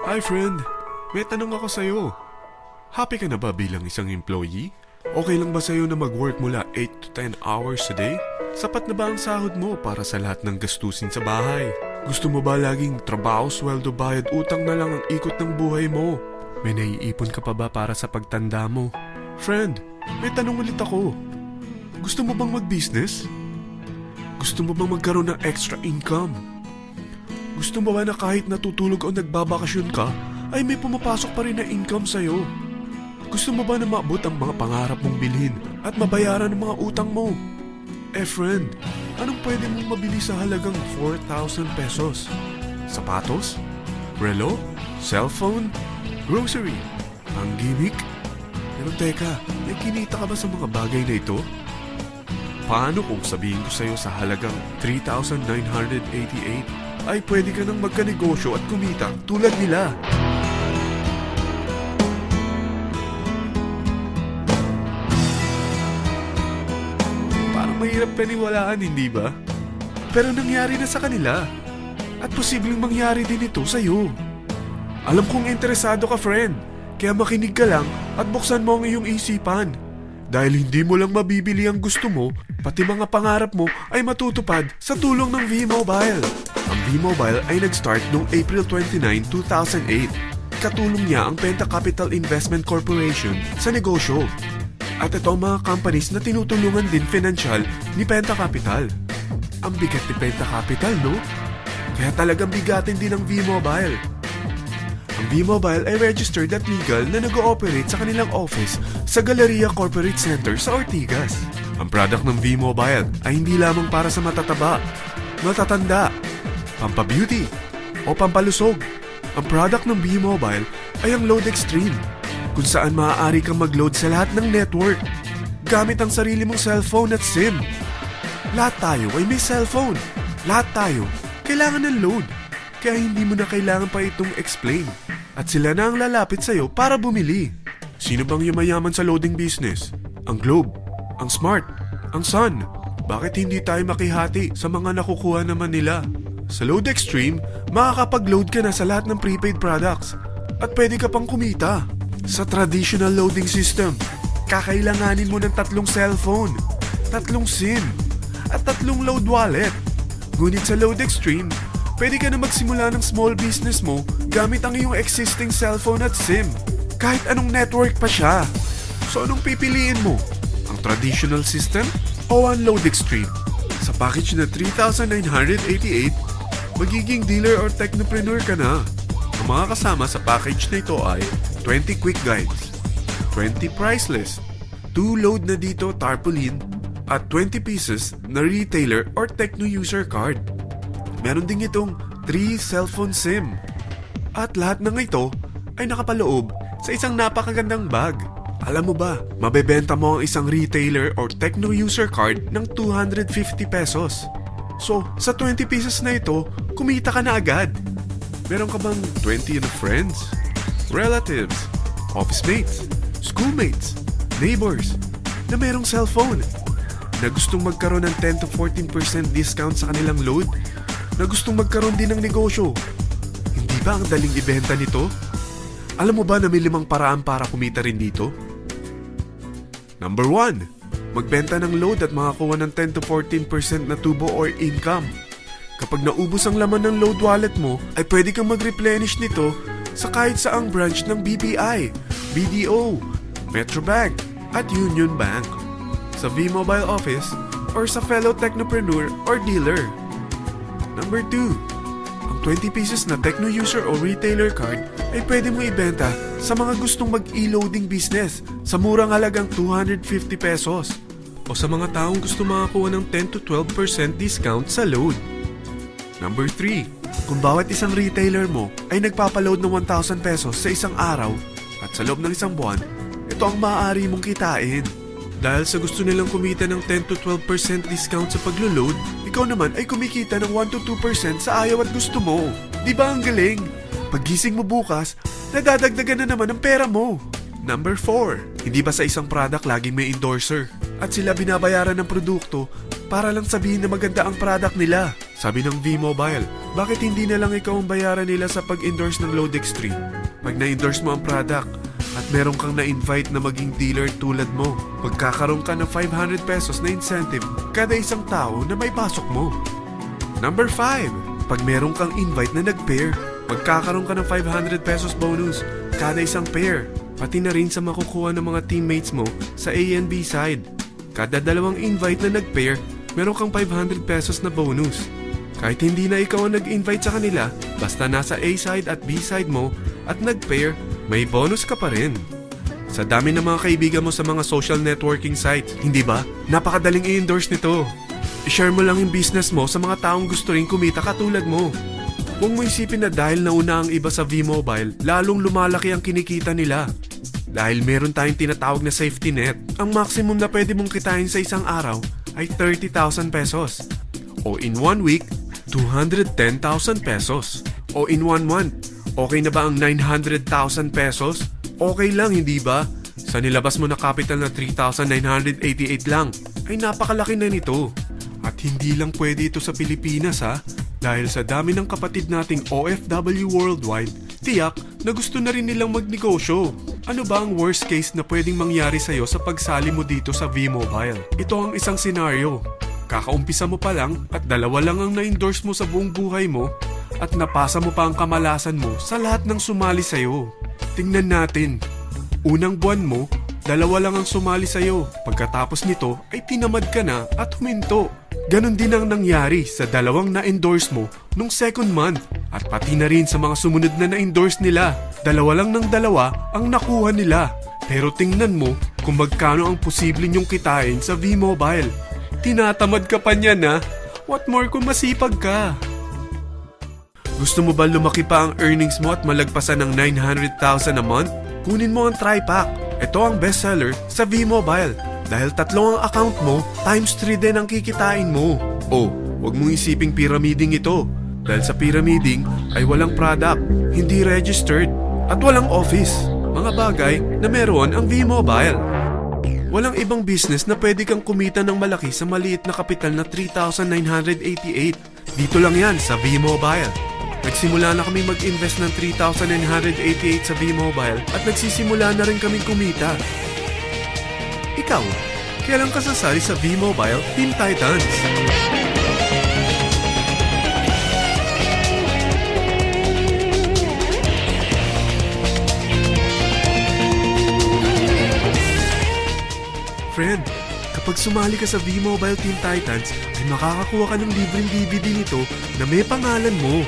Hi friend, may tanong ako sa'yo. Happy ka na ba bilang isang employee? Okay lang ba sa'yo na mag-work mula 8 to 10 hours a day? Sapat na ba ang sahod mo para sa lahat ng gastusin sa bahay? Gusto mo ba laging trabaho, sweldo, bayad, utang na lang ang ikot ng buhay mo? May naiipon ka pa ba para sa pagtanda mo? Friend, may tanong ulit ako. Gusto mo bang mag-business? Gusto mo bang magkaroon ng extra income? Gusto mo ba na kahit natutulog o nagbabakasyon ka, ay may pumapasok pa rin na income sa'yo? Gusto mo ba na maabot ang mga pangarap mong bilhin at mabayaran ang mga utang mo? Friend, anong pwede mong mabili sa halagang 4,000 pesos? Sapatos? Relo? Cellphone? Grocery? Ang gimmick? Pero teka, may kinita ka ba sa mga bagay na ito? Paano kung sabihin ko sa'yo sa halagang 3,988 ay pwede ka nang magkanegosyo at kumita tulad nila? Parang mahirap paniwalaan, hindi ba? Pero nangyari na sa kanila. At posibleng mangyari din ito sa'yo. Alam kong interesado ka, friend. Kaya makinig ka lang at buksan mo ang iyong isipan. Dahil hindi mo lang mabibili ang gusto mo, pati mga pangarap mo ay matutupad sa tulong ng V-Mobile. Ang V-Mobile ay nag-start noong April 29, 2008. Katulong niya ang Penta Capital Investment Corporation sa negosyo. At ito ang mga companies na tinutulungan din financial ni Penta Capital. Ang bigat ni Penta Capital, no? Kaya talagang bigatin din ang V-Mobile. Ang V-Mobile ay registered at legal na nag-ooperate sa kanilang office sa Galleria Corporate Center sa Ortigas. Ang product ng V-Mobile ay hindi lamang para sa matataba, matatanda, pampabeauty, o pampalusog. Ang product ng V-Mobile ay ang Load Extreme, kung saan maaari kang mag-load sa lahat ng network gamit ang sarili mong cellphone at SIM. Lahat tayo ay may cellphone. Lahat tayo kailangan ng load. Kaya hindi mo na kailangan pa itong explain. At sila na ang lalapit sa'yo para bumili. Sino bang yumayaman sa loading business? Ang Globe, ang Smart, ang Sun. Bakit hindi tayo makihati sa mga nakukuha naman nila? Sa Load Extreme, makakapag-load ka na sa lahat ng prepaid products. At pwede ka pang kumita. Sa traditional loading system, kakailanganin mo ng 3 cellphone, 3 SIM, at 3 load wallet. Ngunit sa Load Extreme, pwede ka na magsimula ng small business mo gamit ang iyong existing cellphone at SIM. Kahit anong network pa siya. So anong pipiliin mo? Ang traditional system o ang Load Extreme? Sa package na 3,988, magiging dealer or technopreneur ka na. Ang mga kasama sa package na ito ay 20 quick guides, 20 price list, 2 load na dito tarpaulin, at 20 pieces na retailer or techno user card. Meron din itong 3 cellphone SIM. At lahat ng ito ay nakapaloob sa isang napakagandang bag. Alam mo ba, mabebenta mo ang isang retailer or techno user card ng 250 pesos. So, sa 20 pieces na ito, kumita ka na agad. Meron ka bang 20 na friends, relatives, office mates, schoolmates, neighbors na merong cellphone? Na gustong magkaroon ng 10 to 14% discount sa kanilang load? Na gustong magkaroon din ng negosyo? Hindi ba ang daling ibenta nito? Alam mo ba na may 5 paraan para kumita rin dito? Number 1. Magbenta ng load at makakuha ng 10 to 14% na tubo or income. Kapag naubos ang laman ng load wallet mo, ay pwede kang mag-replenish nito sa kahit saang branch ng BPI, BDO, Metrobank, at Union Bank. Sa V-Mobile office or sa fellow technopreneur or dealer. Number 2. Ang 20 pieces na techno user o retailer card ay pwede mo ibenta sa mga gustong mag-e-loading business sa murang halagang 250 pesos o sa mga taong gusto makakuha ng 10 to 12% discount sa load. Number 3. Kung bawat isang retailer mo ay nagpapaload ng 1,000 pesos sa isang araw at sa loob ng isang buwan, ito ang maaari mong kitain. Dahil sa gusto nilang kumita ng 10 to 12% discount sa paglo-load, ikaw naman ay kumikita ng 1 to 2% sa ayaw at gusto mo. Di ba ang galing? Paggising mo bukas, nadadagdagan na naman ang pera mo. Number 4. Hindi ba sa isang product laging may endorser? At sila binabayaran ng produkto para lang sabihin na maganda ang product nila. Sabi ng V-Mobile, bakit hindi na lang ikaw ang bayaran nila sa pag-endorse ng Load Extreme? Pag na-endorse mo ang product at meron kang na-invite na maging dealer tulad mo, magkakaroon ka ng 500 pesos na incentive kada isang tao na may pasok mo. Number 5, pag meron kang invite na nag-pair, magkakaroon ka ng 500 pesos bonus kada isang pair, pati na rin sa makukuha ng mga teammates mo sa A and B side. Kada dalawang invite na nag-pair, meron kang 500 pesos na bonus. Kahit hindi na ikaw ang nag-invite sa kanila, basta nasa A side at B side mo at nag-pair, may bonus ka pa rin. Sa dami ng mga kaibigan mo sa mga social networking sites, hindi ba? Napakadaling i-endorse nito. I-share mo lang yung business mo sa mga taong gusto rin kumita katulad mo. Huwag mo isipin na dahil nauna ang iba sa V-Mobile, lalong lumalaki ang kinikita nila. Dahil meron tayong tinatawag na safety net, ang maximum na pwede mong kitain sa isang araw ay 30,000 pesos. O in 1 week, 210,000 pesos. O in 1 month, okay na ba ang 900,000 pesos? Okay lang, hindi ba? Sa nilabas mo na capital na 3,988 lang, ay napakalaki na nito. At hindi lang pwede ito sa Pilipinas ha, dahil sa dami ng kapatid nating OFW worldwide, tiyak na gusto na rin nilang magnegosyo. Ano ba ang worst case na pwedeng mangyari sa'yo sa pagsali mo dito sa V-Mobile? Ito ang isang senaryo. Kakaumpisa mo pa lang at 2 lang ang na-endorse mo sa buong buhay mo at napasa mo pa ang kamalasan mo sa lahat ng sumali sa'yo. Tingnan natin. Unang buwan mo, 2 lang ang sumali sa'yo. Pagkatapos nito ay tinamad ka na at huminto. Ganon din ang nangyari sa 2 na-endorse mo nung second month at pati na rin sa mga sumunod na na-endorse nila. 2 lang ng 2 ang nakuha nila. Pero tingnan mo kung magkano ang posible nyong kitain sa V-Mobile. Tinatamad ka pa niyan ha? What more kung masipag ka? Gusto mo ba lumaki pa ang earnings mo at malagpasan ng 900,000 a month? Kunin mo ang TriPack. Ito ang bestseller sa V-Mobile. Dahil 3 ang account mo, times 3 din ang kikitain mo. Oh, wag mong isiping pyramiding ito. Dahil sa pyramiding ay walang product, hindi registered, at walang office. Mga bagay na meron ang V-Mobile. Walang ibang business na pwede kang kumita ng malaki sa maliit na kapital na 3,988. Dito lang yan sa V-Mobile. Nagsimula na kami mag-invest ng 3,988 sa V-Mobile at nagsisimula na rin kaming kumita. Ikaw, kailan ka sasali sa V-Mobile Team Titans? Friend, kapag sumali ka sa V-Mobile Team Titans, ay makakakuha ka ng libreng DVD nito na may pangalan mo.